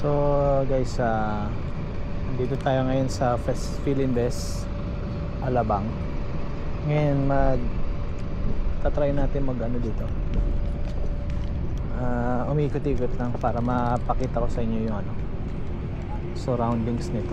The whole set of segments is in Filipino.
So guys, dito tayo ngayon sa Philinvest Alabang. Ngayon tatry natin mag ano dito, umikot-ikot lang para mapakita ko sa inyo yung ano, surroundings nito.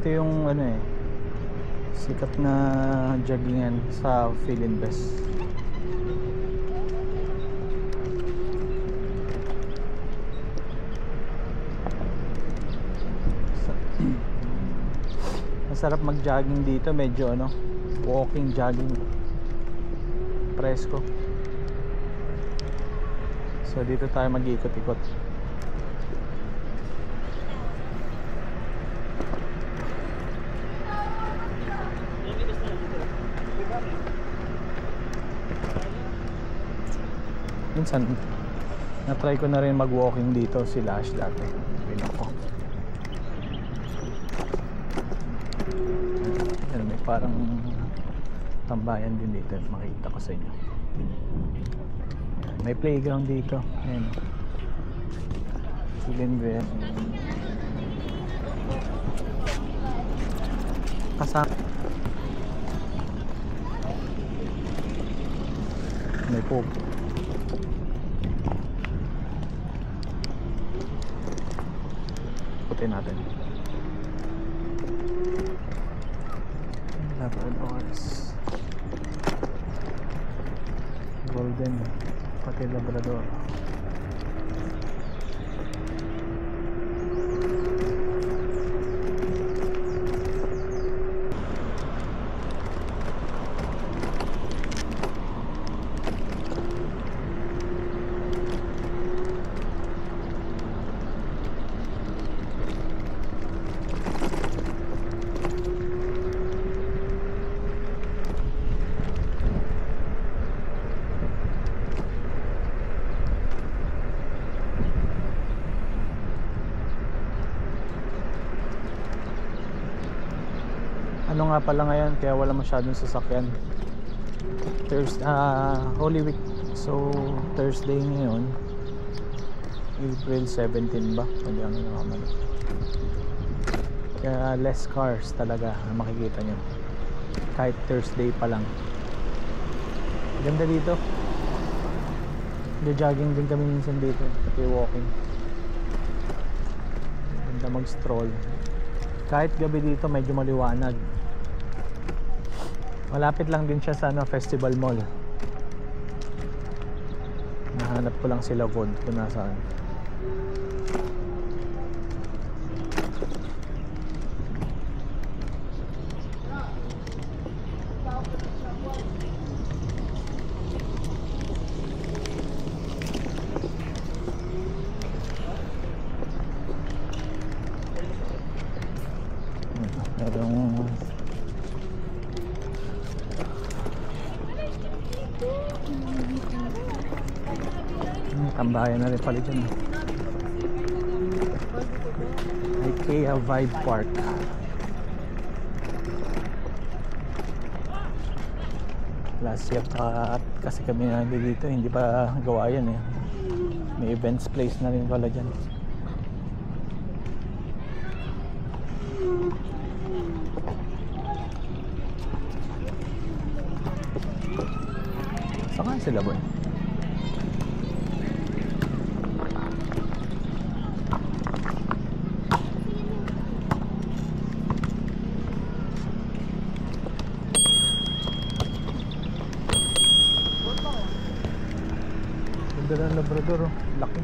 Ito yung ano sikat na joggingan sa Philinvest. Masarap mag-jogging dito, medyo ano, walking jogging, presko. So dito tayo mag-ikot-ikot. Minsan na-try ko na rin mag-walking dito si Lash dati. Pinako. Yan, may parang tambayan din dito, makita ko sa inyo. May playground dito. Ayan. Philinvest. Kasama may poop. Putin natin. Labradors, golden, pati labrador. Ano nga pala ngayon, kaya wala masyadong sasakyan. Holy Week. So Thursday ngayon, April 17 ba? Hindi ako nakamali. Kaya less cars talaga na makikita nyo kahit Thursday pa lang. Ganda dito. Jogging din kami minsan dito, pati walking. Ganda mag-stroll. Kahit gabi dito medyo maliwanag. Malapit lang din siya sa Festival Mall. Nahanap ko lang sila Vod kung nasaan. Tambayan na rin pala dyan. IKEA Vibe Park. Last year kasi kami nandito, hindi pa gawa yan eh. May events place na rin pala dyan. Saan sila boy? Ganda ng labrador, oh. Laki.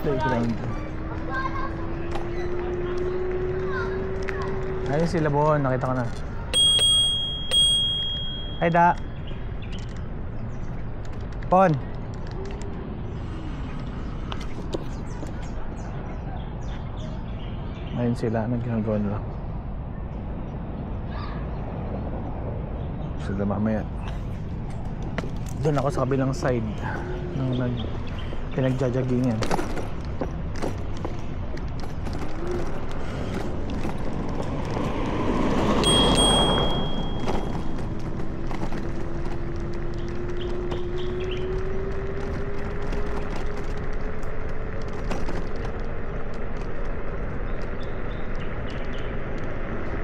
Playground. Ayun sila Bon, nakita ko na. Ay da. Bon. Ayun sila, ginagawa nila. Sila mamaya. Doon ako sa kabilang side nung pinagjajagingan.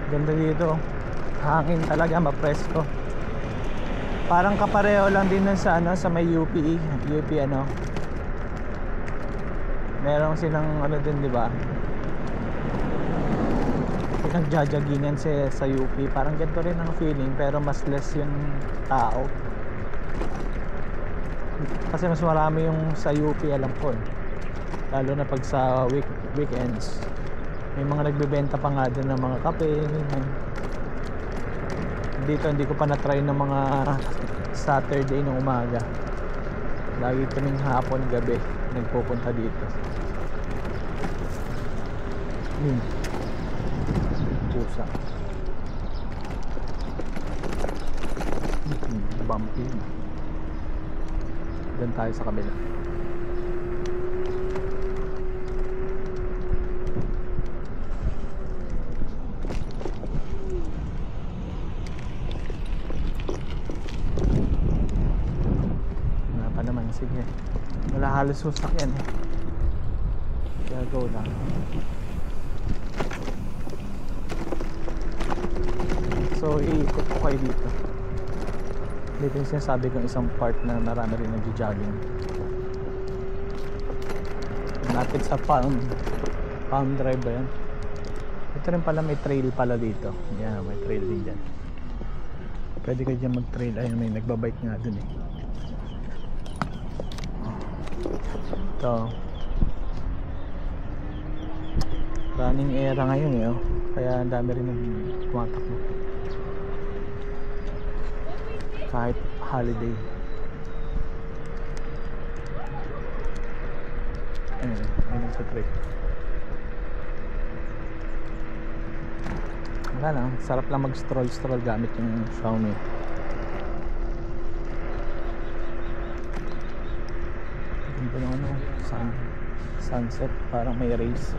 Ganda dito, hangin talaga, mapresko. Parang kapareho lang din nun sa ano, sa may UP ano. Meron silang ano din, di ba? Pinagjajagingan sa UP. Parang ganito rin ang feeling, pero mas less yung tao. Kasi mas marami yung sa UP, alam ko eh. Lalo na pag sa weekends. May mga nagbebenta pa nga din ng mga kape. Dito hindi ko pa na-try ng mga Saturday ng umaga. Lagi kaming hapon, gabi nagpupunta dito. Pusa. Bumpy. Doon tayo sa kabila. Sige, wala halos sasakyan eh, kaya go lang. So iikot ko kayo dito. Dito yung sinasabi kong isang part na marami rin nag-jogging. Napit sa Palm Drive ba yan? Ito rin pala, may trail pala dito. Yan, may trail din dyan. Pwede kayo dyan mag-trail. Ayun, may nagbabike nga dun eh. Ito running era ngayon eh, oh. Kaya ang dami rin nagtumatakbo kahit holiday. Ayun sa trip. Wala lang, sarap lang mag stroll gamit yung Xiaomi. Ano, sunset, parang may race.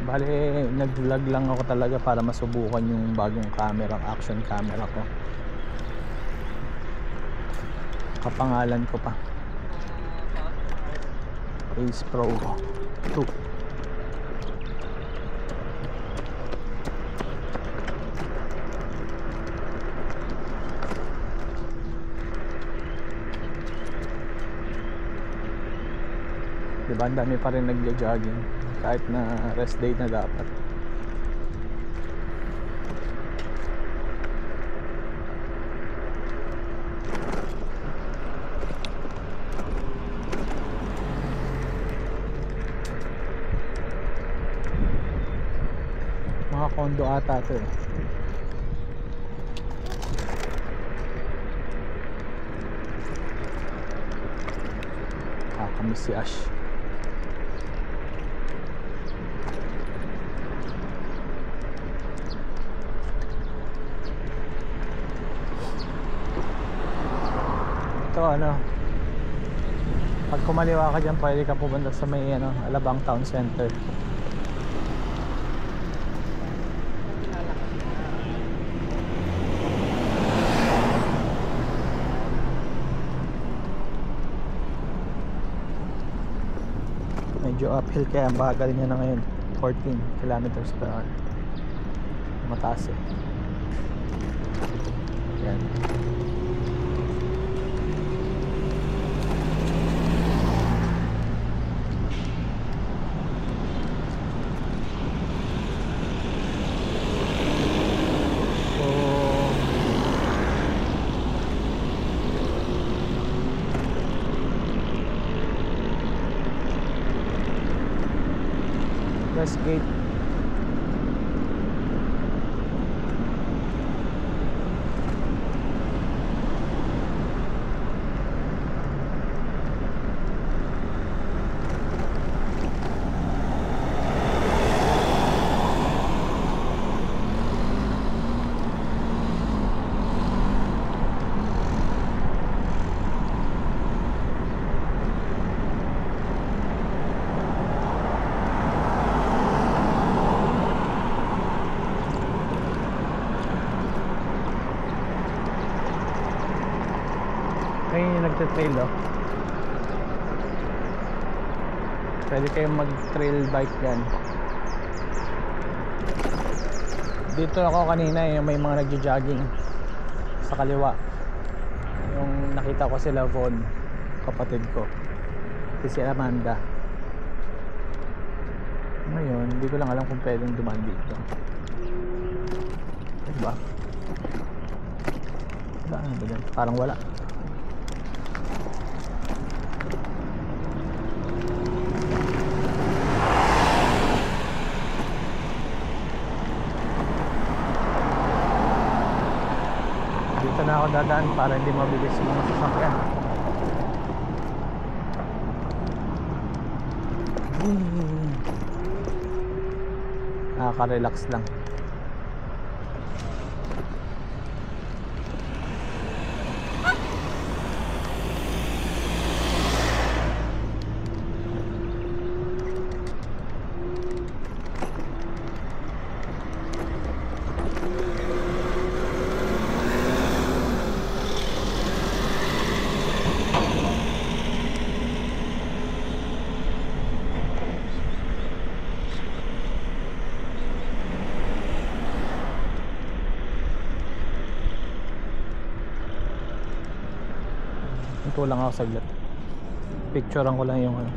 Bale, nag-vlog lang ako talaga para masubukan yung bagong camera, action camera ko. Kapangalan ko pa, Ace Pro 2. Diba, ang dami pa rin nagja-jogging kahit na rest day na dapat. Mga condo ata to eh. Kami si Ash. Ito ano, pag kumaliwa ka dyan pwede ka pupunta sa may ano, Alabang Town Center. Medyo uphill kaya ang bagal niya na ngayon. 14 kilometers per hour. Mataas eh. Yan. Westgate. Ayun yung nagte-trail, oh. Pwede kayong mag-trail bike yan. Dito ako kanina, may mga nagjo-jogging sa kaliwa. Yung nakita ko sila Von, kapatid ko, si Amanda. Ngayon, hindi ko lang alam kung pwedeng dumaan dito. Diba? Wala na ba dyan? Parang wala. Dito na ako dadaan para hindi mabilis yung mga sasakyan. Nakaka-relax lang. Ito lang ako saglit. Picturean ko lang yung ano.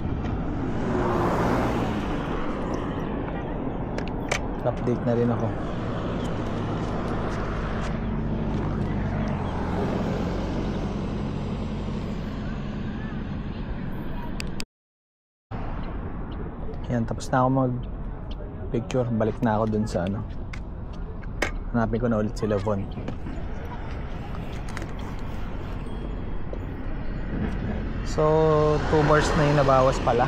Update na rin ako. Yan, tapos na ako mag picture. Balik na ako dun sa ano. Hanapin ko na ulit sila Von. So 2 bars na yung nabawas pala.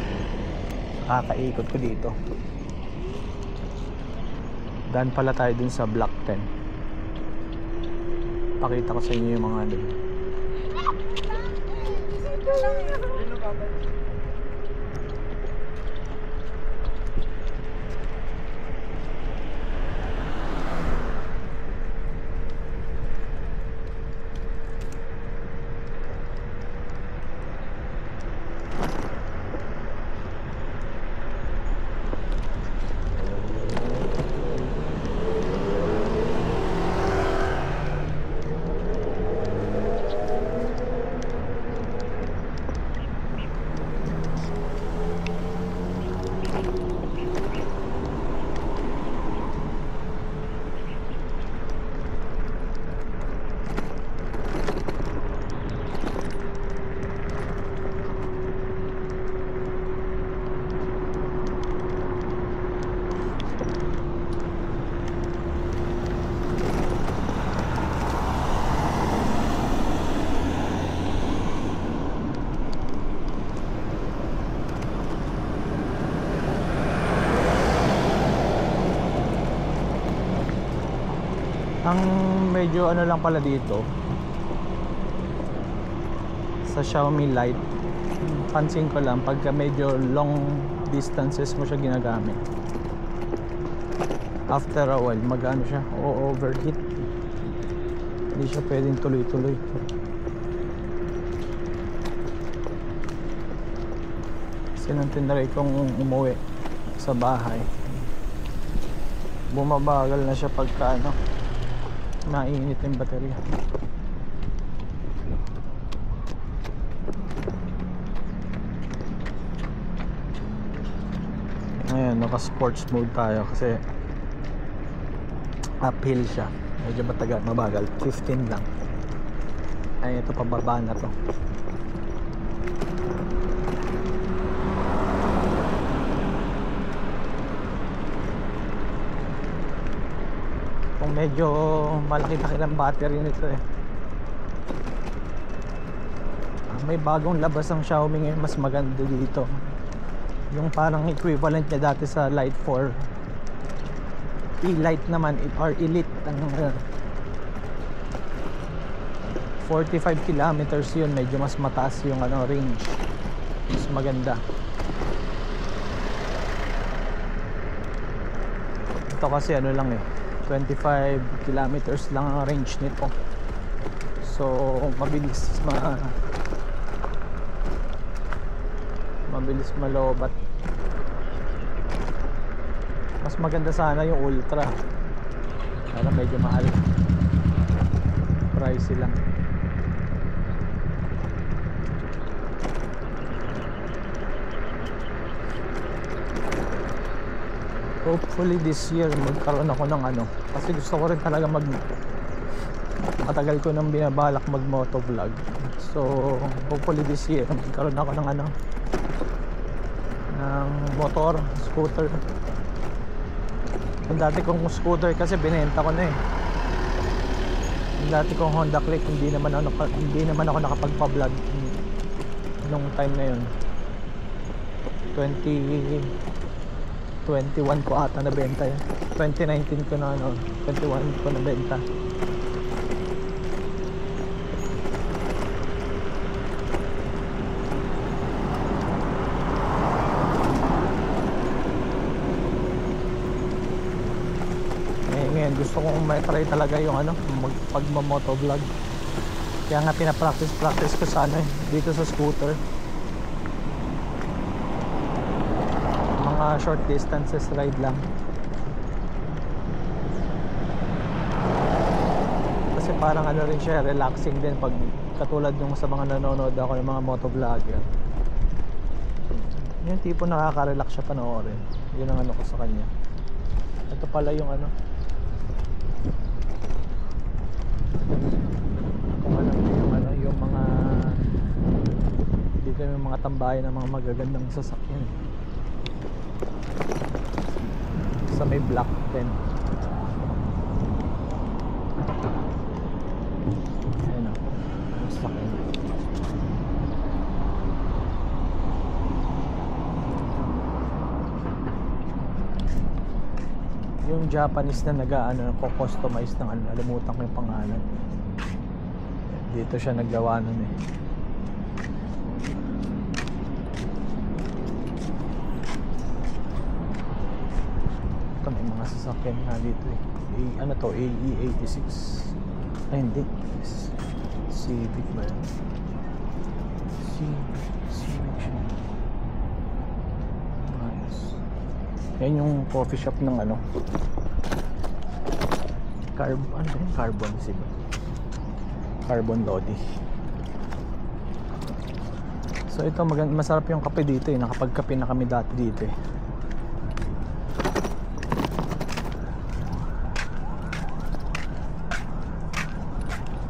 Kakaikot ko dito. Daan pala tayo dun sa block 10. Pakita ko sa inyo yung mga dun. Ang medyo ano lang pala dito sa Xiaomi Lite, pansin ko lang pagka medyo long distances mo siya ginagamit, after a while mag-ano siya, o-overheat. Hindi siya pwedeng tuloy-tuloy. Kasi nang tinry kong umuwi sa bahay, bumabagal na siya pagka ano, mainit yung baterya. Ngayon naka sports mode tayo kasi uphill siya, medyo matagal, mabagal. 15 lang. Ay, ito pababa na to. medyo malaki-laki ng battery nito eh. May bagong labas ang Xiaomi ngayon, mas maganda dito. Yung parang equivalent niya dati sa Lite 4. E-Lite naman or Elite ang 45 kilometers yun, medyo mas mataas yung range, mas maganda. Ito kasi lang 25 kilometers lang ang range nito, so mabilis malobat. Mas maganda sana yung Ultra, pero medyo mahal, pricey lang. Hopefully this year magkaroon ako ng kasi gusto ko rin talaga matagal ko nang binabalak mag motovlog. So hopefully this year magkaroon ako ng ng motor, scooter. Yung dati kong scooter kasi binenta ko na yung dati kong Honda Click, hindi naman ako nakapagpa-vlog nung time na yun. 2021 ko ata nabenta yun. 2019 ko na 21 ko nabenta. Ngayon gusto kong ma-try talaga yung pagma-motovlog. Kaya nga pinapractice ko sa dito sa scooter. Short distances ride lang, kasi parang rin siya, relaxing din pag katulad yung sa mga nanonood ako ng mga motovlogger. Yung tipo nakaka-relax siya panoorin. Yun ang ko sa kanya. Ito pala yung kung alam niyo yung mga dito yung mga tambayan ng mga magagandang sasakyan sa may block 10. Ayun sakyan. Yung Japanese na nag-customize ng alimutan ko yung pangalan. Dito siya naggawa nun may mga sasakyan nga dito AE86. Ay hindi, Civic ba yan? Civic siya. Nice. Yan yung coffee shop ng Carbon Lodi. So ito masarap yung kape dito nakapagkape na kami dati dito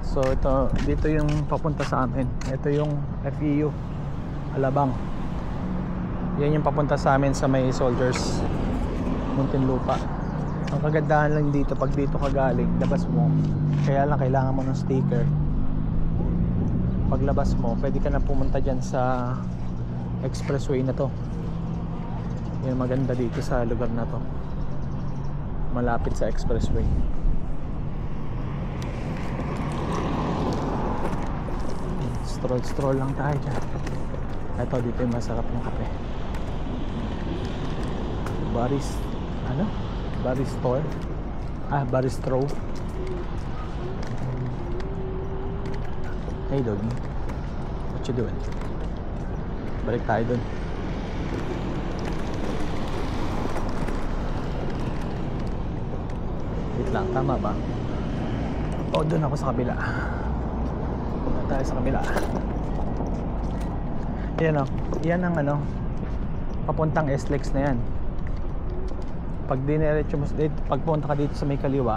So dito yung papunta sa amin. Ito yung FEU Alabang. Yan yung papunta sa amin sa may Soldiers Muntinlupa. Ang kagandahan lang dito, pag dito ka galing, labas mo, kaya lang kailangan mo ng sticker. Paglabas mo, pwede ka na pumunta dyan sa expressway na to. Yan maganda dito sa lugar na to, malapit sa expressway. Stroll lang tayo dyan. Ito dito yung masarap ng kape. Baristro. Hey doggy, what you doing? Balik tayo dun. Wait lang, tama ba? O dun ako sa kabila. Tayo sa kabila. Yan yan ang papuntang SLEX na yan. Pag diniretso mo, pagpunta ka dito sa may kaliwa,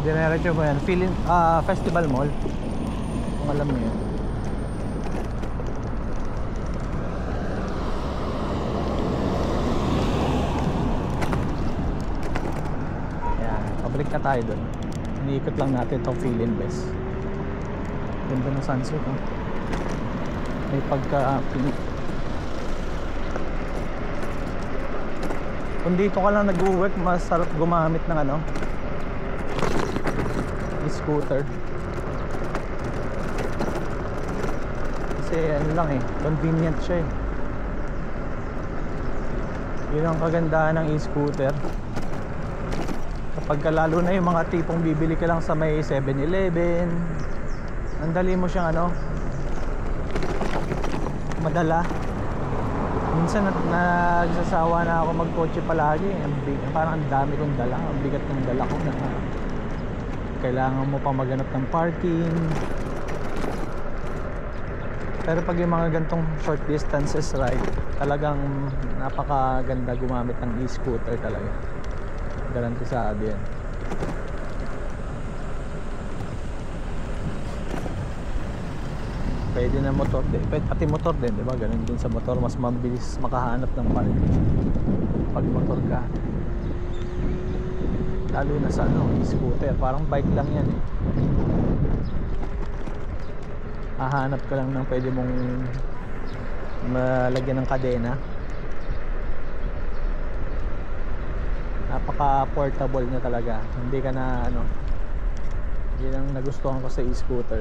diniretso mo yan, Festival Mall, kung alam mo yun. shortcut tayo doon. Iniikot lang natin itong Phil-Invest. Ganda ng sunset, oh. May pagka-pink. Kung dito ka lang nag-work, masarap gumamit ng ano, scooter. Kasi ano lang eh, convenient siya eh. Yun ang kagandahan ng e-scooter. Kapag lalo na yung mga tipong bibili ka lang sa may 7-Eleven, ang dali mo siyang ano, madala. Minsan nagsasawa na ako magkotse palagi. Parang ang dami kong dala, ang bigat ng dala ko na kailangan mo pa maghanap ng parking. Pero pag yung mga gantong short distances ride, talagang napakaganda gumamit ng e-scooter talaga. Garantisado yan. Pwede na motor din, pati motor din, di ba? Ganun din sa motor, mas mabilis makahanap ng parking pag motor ka. Lalo na sa ano, e-scooter, parang bike lang yan eh. Hahanap ka lang ng pwede mong malagyan ng kadena. Napaka portable na talaga. Hindi ka na ano, yun ang nagustuhan ko sa e-scooter.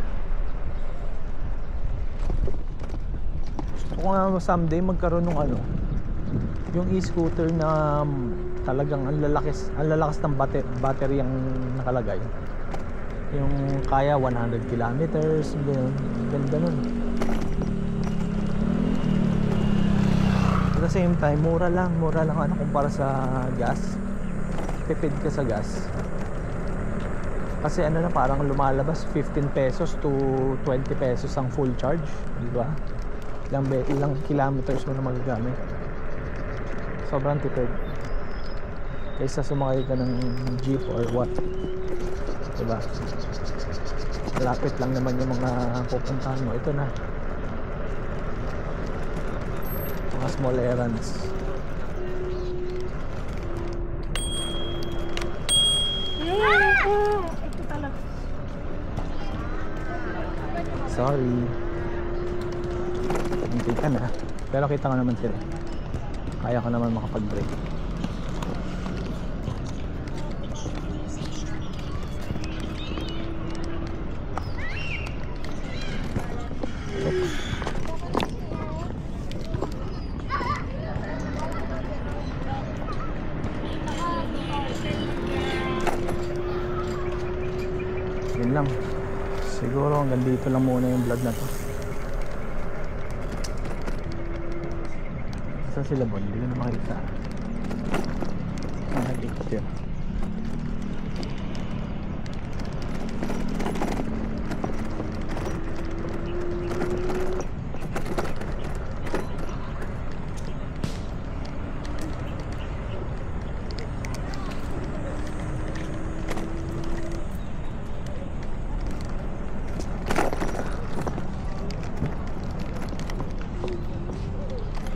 Gusto ko nga someday magkaroon ng ano, yung e-scooter na talagang ang lalakas ng battery ang nakalagay. Yung kaya 100 kilometers, gano'n. Ganda nun. At the same time, mura lang ano kumpara sa gas. Tipid ka sa gas. Kasi ano na, parang lumalabas 15 pesos to 20 pesos ang full charge, di ba? Ilang kilometers mo na magagamit. Sobrang tipid. Kaysa sumakay ka ng jeep or what, diba? Lapit lang naman yung mga pupuntahan mo. Ito na, mga small errands. Ito talaga. Sorry, hindi ka na, pero kita ko naman sila. Kaya ko naman makapag-brake. Yun lang. Siguro hanggang dito lang muna yung vlog na to. Saan sila Bon? Hindi ko na makita. Nag-ikot yun.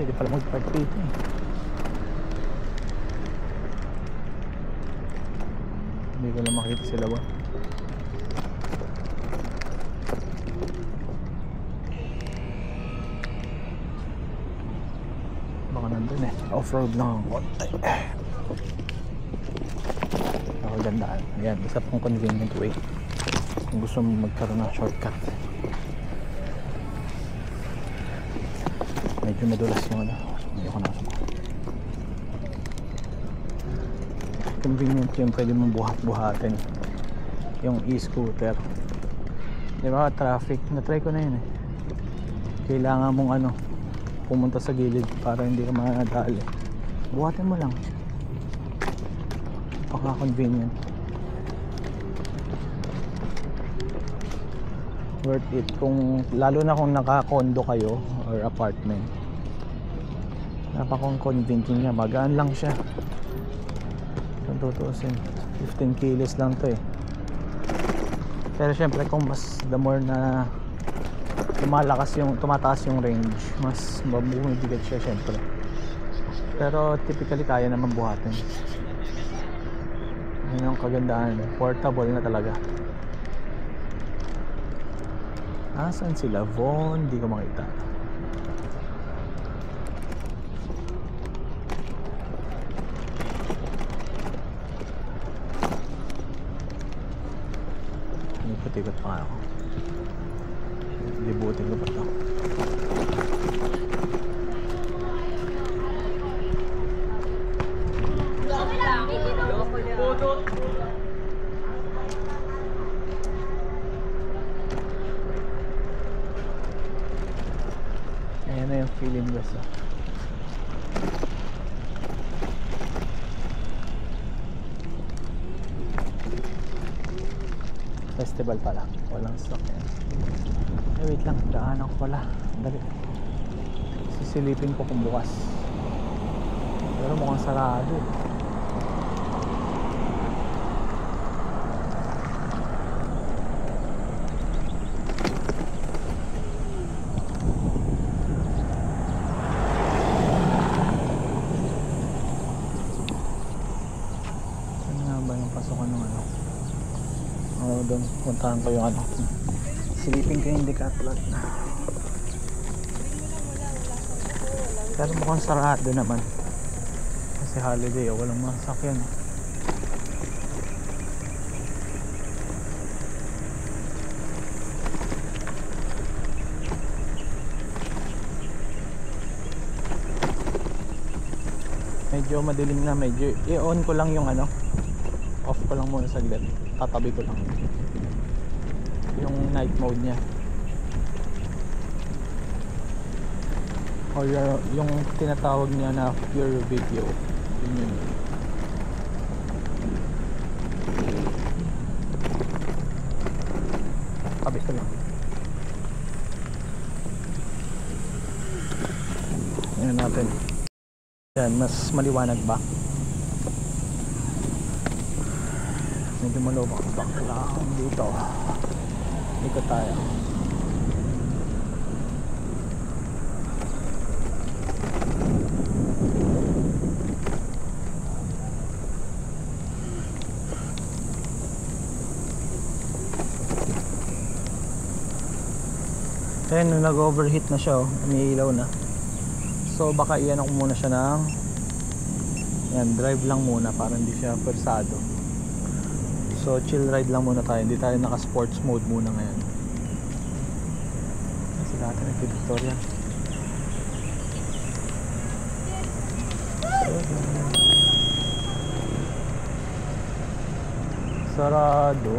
Pwede pala mag-park dito eh. Hindi ko lang makita sila ba. Baka nandun eh. Off-road lang ang konti. Nakagandaan. Ayan, isa pang convenient way kung gusto mo magkaroon ng shortcut. Medyo madulas yung ano, ayoko na sa mga convenient yun, pwede mong buhat-buhatin yung e-scooter, di ba? Traffic, na-try ko na yun eh. Kailangan mong ano, pumunta sa gilid para hindi ka makadali, buhatin mo lang, paka-convenient, worth it. Kung lalo na kung naka-condo kayo or apartment, napaka-convenient niya, magaan lang siya. Kung tutuusin, 15 kilos lang to eh. Pero syempre kung mas the more na tumataas yung range, mas bumibigat siya syempre. Pero typically kaya naman buhatin. Yun ang kagandahan, portable na talaga. Asan sila? Von, di ko makita. Ikot-ikot pa ako. Libutin ko pa ito. Ayan na yung feeling guys. Festival pala, walang stock yan. Wait lang, daanan ko pala. Dali. Sisilipin ko kung bukas. Pero mukhang sarado. Ano nga ba yung pasokan ng ano? Doon, puntahan ko yung ano. Silipin ko yung Decathlon. Pero mukhang sarado naman. Kasi holiday, walang mga sakyan. Medyo madilim na, medyo i-on ko lang yung ano. Off ko lang muna saglit. Tatabi ko lang yung night mode nya or yung tinatawag niya na pure video. Yun. Tabi ko lang. Yan natin. Yan, mas maliwanag ba? Medyo malubak bakla dito. Ikot tayo. Ayan, nung nag-overheat na siya, umiilaw na. So baka iyan ako muna siya ng yan, drive lang muna para hindi siya persado. So chill ride lang muna tayo, hindi tayo naka sports mode muna ngayon. Kasi dati nag-tutorial. Sarado.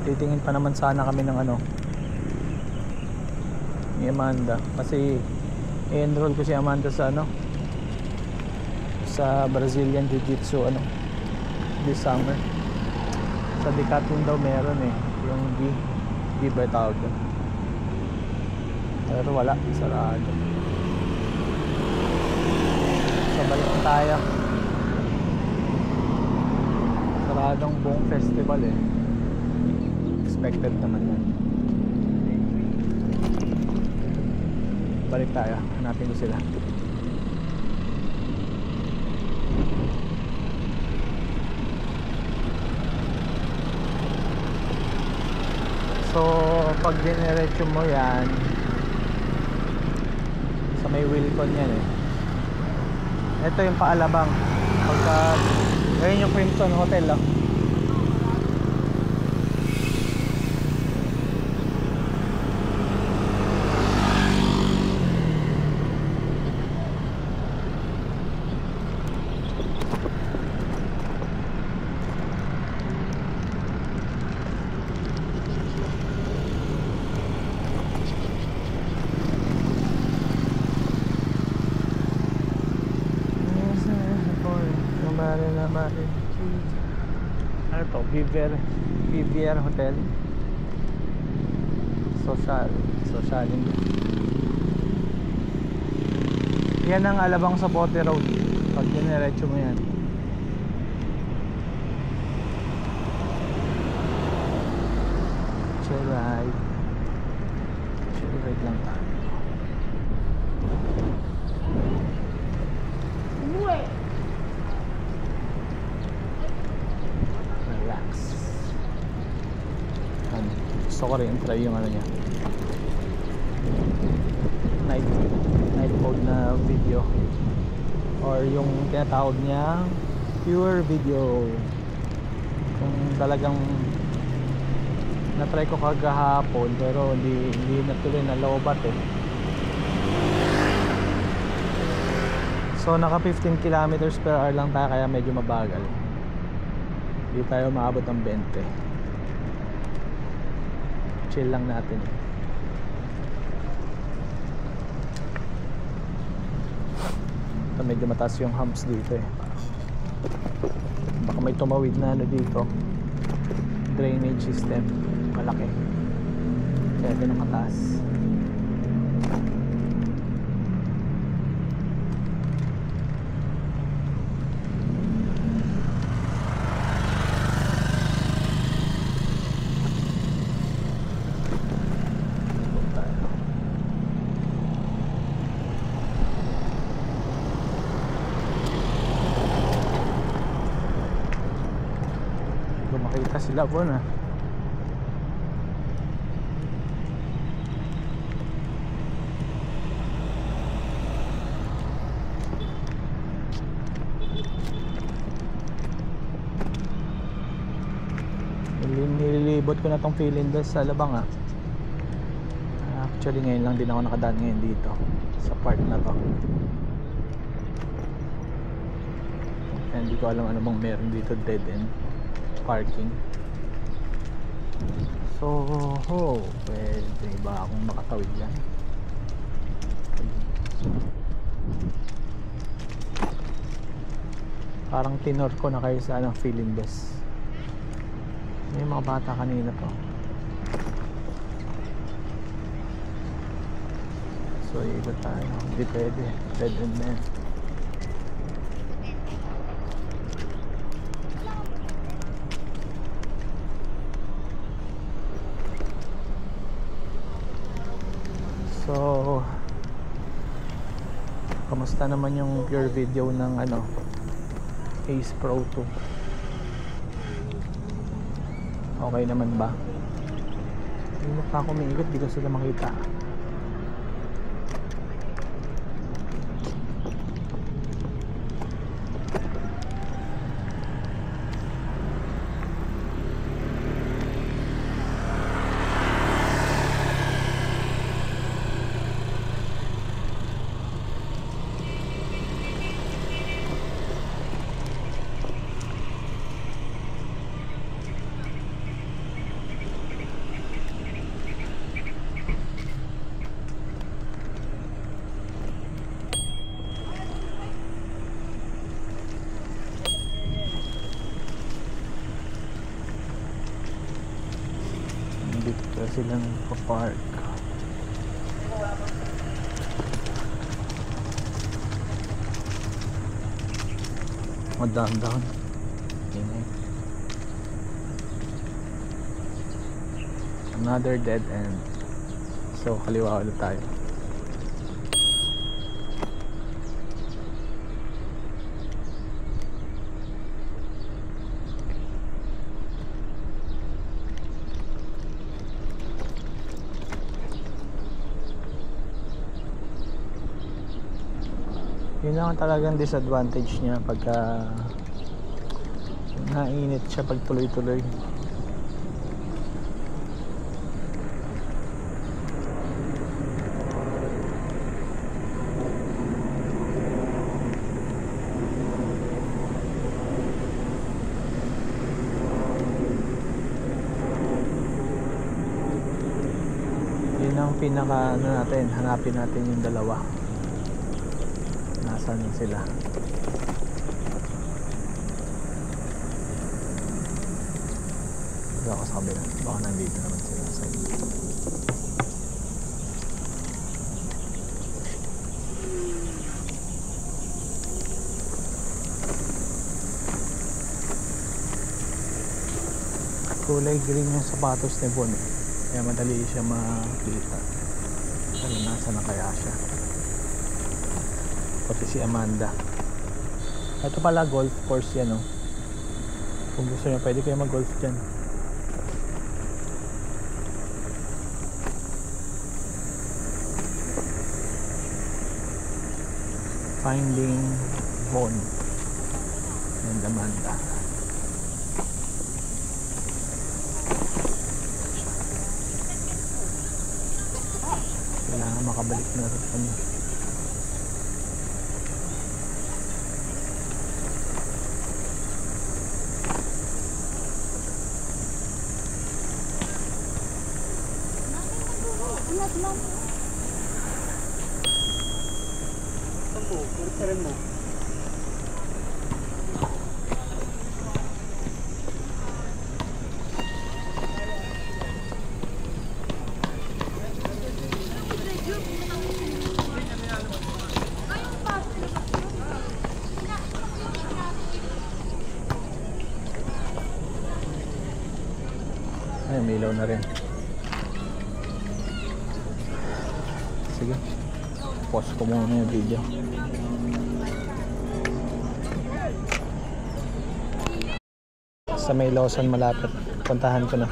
Titingin pa naman sana kami ng ano ni Amanda. Kasi i-enroll ko si Amanda sa ano sa Brazilian Jiu-Jitsu ano this summer. Sa Decathlon daw meron eh, yung B ba tawag doon, pero wala, sarado. So balik tayo. Saradong buong festival eh, expected naman yan. Balik tayo, hanapin ko sila. So pag diniretso mo yan sa may Wilcon yan eh. Ito yung paalabang pagka ayun yung Crimson Hotel lang. Ano to? Vivier Hotel. Socialin. Yan ang alabang sa Bote Road. Pag diniretso mo yan. Chill ride lang tayo. ko rin try yung ano niya, night mode na video, or yung tinatawag niya pure video. Kung talagang na-try ko kagahapon pero hindi natuloy na lobat eh. So naka 15 kilometers per hour lang tayo, kaya medyo mabagal. Hindi tayo maabot ng 20. Chill lang natin. Ito medyo mataas yung humps dito eh. Baka may tumawid na ano dito, drainage system malaki, kaya ito nakataas. Makita sila po na nililibot ko na tong Philindes sa Alabang ah. Actually ngayon lang din ako nakadaan ngayon dito sa part na to. Hindi ko alam ano bang meron dito, dead end parking. So pwede ba akong makatawid dyan? Parang tinor ko na kayo sa anong Philindes. May mga bata kanina to. So ikot tayo, hindi pwede, dead end na yan. So kamusta naman yung pure video ng ano, Ace Pro 2? Okay naman ba? Hindi pa ako umiikot, di ko sila makita. Dito silang pa-park. Down. Another dead end. So kaliwa ulit tayo. Yun ang talagang disadvantage niya pagka nainit siya pag tuloy-tuloy. Yun ang pinaka ano natin, hanapin natin yung dalawa. Nasaan sila? Dito ako sa kabila. Baka nandito naman sila sa inyo. Kulay green yung sapatos ni Bon, kaya madali siya makita. Pero nasa na kaya siya? Pati si Amanda. Ito pala golf course yan, oh. Kung gusto nyo pwede kayo mag golf dyan. Finding Von and Amanda. Kailangan makabalik na rin kami. Ay, may ilaw na rin. Sige, pause ko muna yung video. Sa may Lawson malapit, puntahan ko na.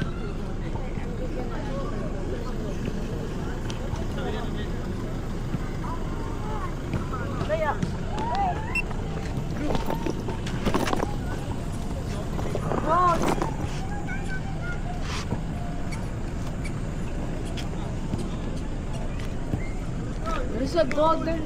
There's a dog there.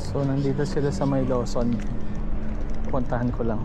So nandito sila sa may Lawson. Puntahan ko lang.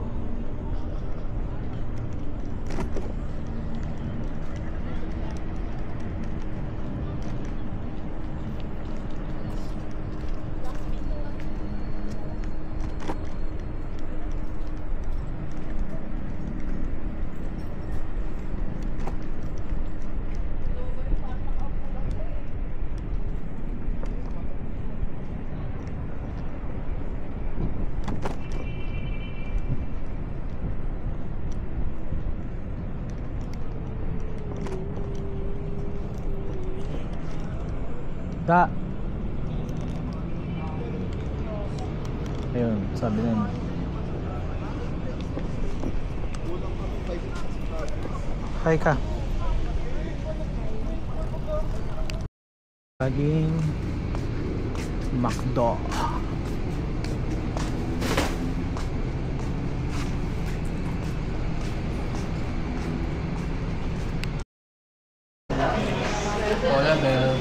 Da. Ayun, sabi na. Hi ka. Laging McDo. Hola, Bel.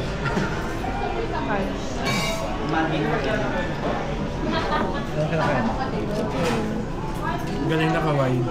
Galing na kawaii.